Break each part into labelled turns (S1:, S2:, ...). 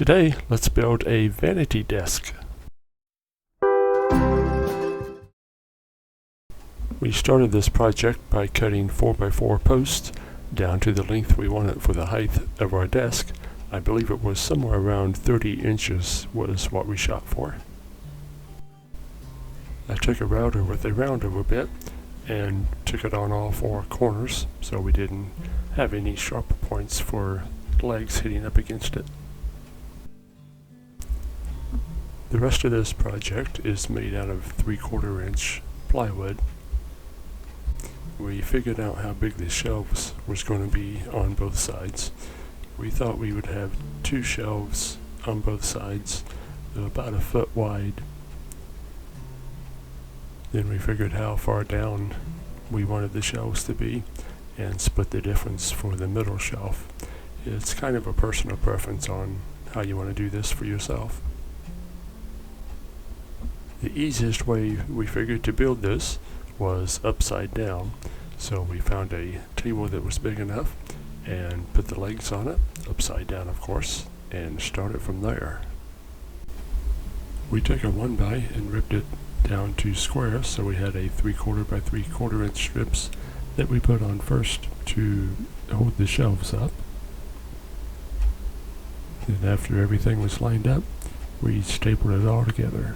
S1: Today, let's build a vanity desk. We started this project by cutting 4x4 posts down to the length we wanted for the height of our desk. I believe it was somewhere around 30 inches was what we shot for. I took a router with a round over bit and took it on all four corners so we didn't have any sharp points for legs hitting up against it. The rest of this project is made out of 3/4 inch plywood. We figured out how big the shelves was going to be on both sides. We thought we would have 2 shelves on both sides, about 1 foot wide. Then we figured how far down we wanted the shelves to be and split the difference for the middle shelf. It's kind of a personal preference on how you want to do this for yourself. The easiest way we figured to build this was upside down. So we found a table that was big enough and put the legs on it, upside down of course, and started from there. We took a 1x and ripped it down to squares, so we had a 3/4 by 3/4 inch strips that we put on first to hold the shelves up. Then after everything was lined up, we stapled it all together.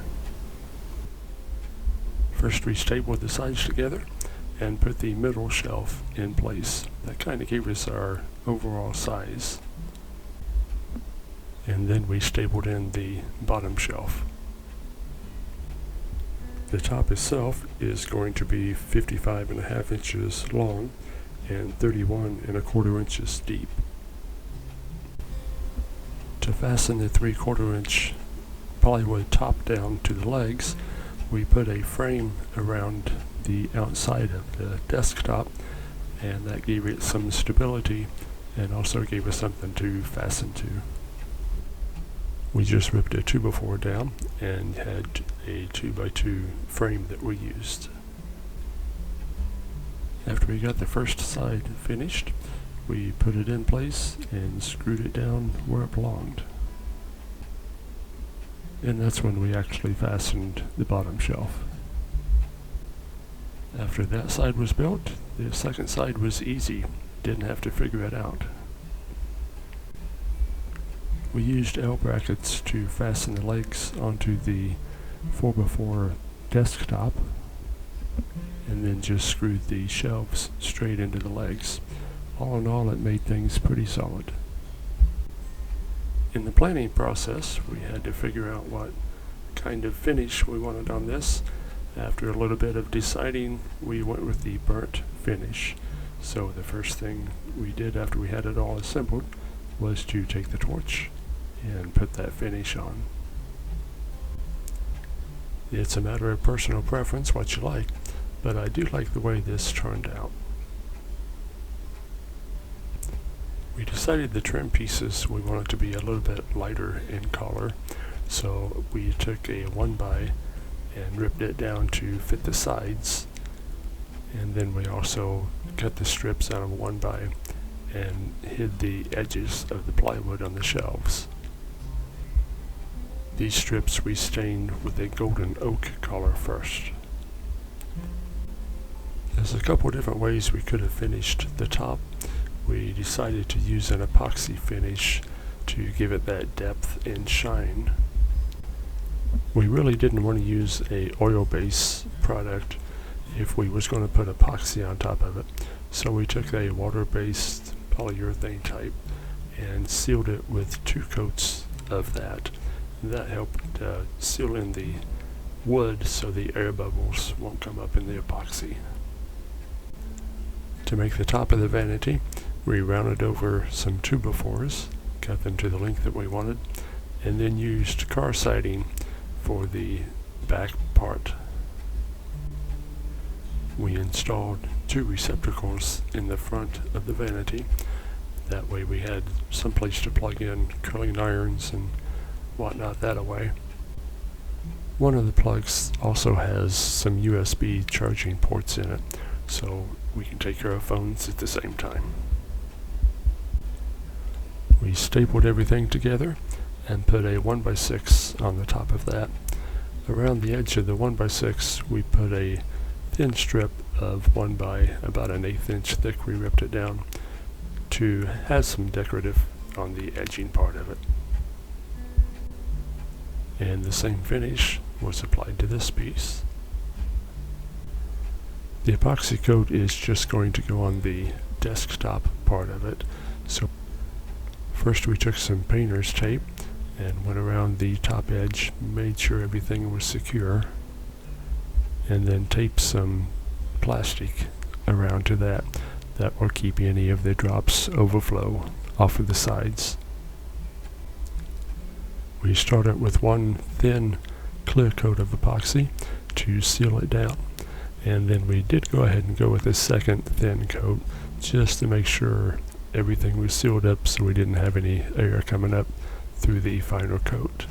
S1: First we stapled the sides together and put the middle shelf in place. That kind of gave us our overall size. And then we stapled in the bottom shelf. The top itself is going to be 55.5 inches long and 31.25 inches deep. To fasten the 3/4 inch plywood top down to the legs, we put a frame around the outside of the desktop, and that gave it some stability and also gave us something to fasten to. We just ripped a 2x4 down and had a 2x2 frame that we used. After we got the first side finished, we put it in place and screwed it down where it belonged. And that's when we actually fastened the bottom shelf. After that side was built, the second side was easy. Didn't have to figure it out. We used L brackets to fasten the legs onto the 4x4 desktop and then just screwed the shelves straight into the legs. All in all, it made things pretty solid. In the planning process, we had to figure out what kind of finish we wanted on this. After a little bit of deciding, we went with the burnt finish. So the first thing we did after we had it all assembled was to take the torch and put that finish on. It's a matter of personal preference what you like, but I do like the way this turned out. We decided the trim pieces we wanted to be a little bit lighter in color, so we took a 1x and ripped it down to fit the sides, and then we also cut the strips out of 1x and hid the edges of the plywood on the shelves. These strips we stained with a golden oak color first. There's a couple different ways we could have finished the top. We decided to use an epoxy finish to give it that depth and shine. We really didn't want to use a oil-based product if we was going to put epoxy on top of it. So we took a water-based polyurethane type and sealed it with 2 coats of that. That helped seal in the wood so the air bubbles won't come up in the epoxy. To make the top of the vanity, we rounded over some 2x4s, cut them to the length that we wanted, and then used car siding for the back part. We installed 2 receptacles in the front of the vanity. That way we had some place to plug in curling irons and whatnot that away. One of the plugs also has some USB charging ports in it, so we can take care of phones at the same time. We stapled everything together and put a 1x6 on the top of that. Around the edge of the 1x6 we put a thin strip of 1 by about an 1/8 inch thick. We ripped it down to have some decorative on the edging part of it. And the same finish was applied to this piece. The epoxy coat is just going to go on the desktop part of it. So first we took some painter's tape and went around the top edge, made sure everything was secure, and then taped some plastic around to that. That will keep any of the drops overflow off of the sides. We started with one thin clear coat of epoxy to seal it down, and then we did go ahead and go with a second thin coat just to make sure everything was sealed up so we didn't have any air coming up through the final coat.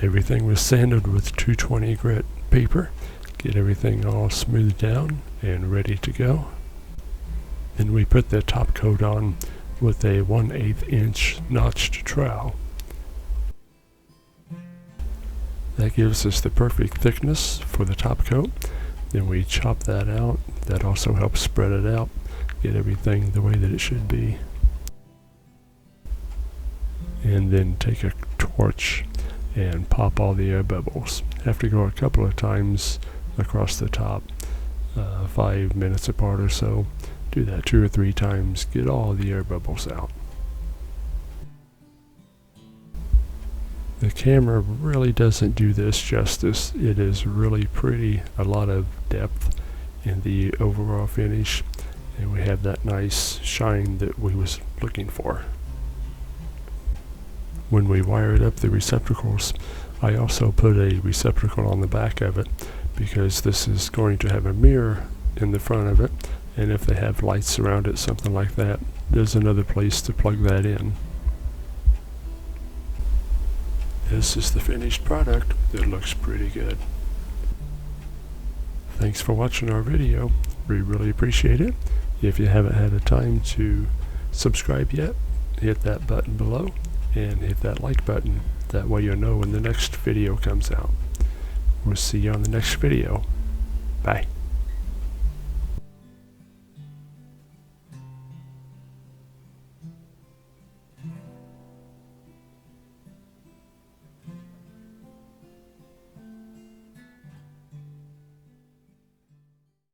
S1: Everything was sanded with 220 grit paper, get everything all smoothed down and ready to go. Then we put the top coat on with a 1/8 inch notched trowel. That gives us the perfect thickness for the top coat. Then we chop that out. That also helps spread it out, get everything the way that it should be. And then take a torch and pop all the air bubbles. Have to go a couple of times across the top, 5 minutes apart or so. Do that 2 or 3 times, get all the air bubbles out. The camera really doesn't do this justice. It is really pretty, a lot of depth in the overall finish, and we have that nice shine that we was looking for. When we wired up the receptacles, I also put a receptacle on the back of it because this is going to have a mirror in the front of it, and if they have lights around it, something like that, there's another place to plug that in. This is the finished product. It looks pretty good. Thanks for watching our video. We really appreciate it. If you haven't had a time to subscribe yet, hit that button below and hit that like button. That way you'll know when the next video comes out. We'll see you on the next video. Bye.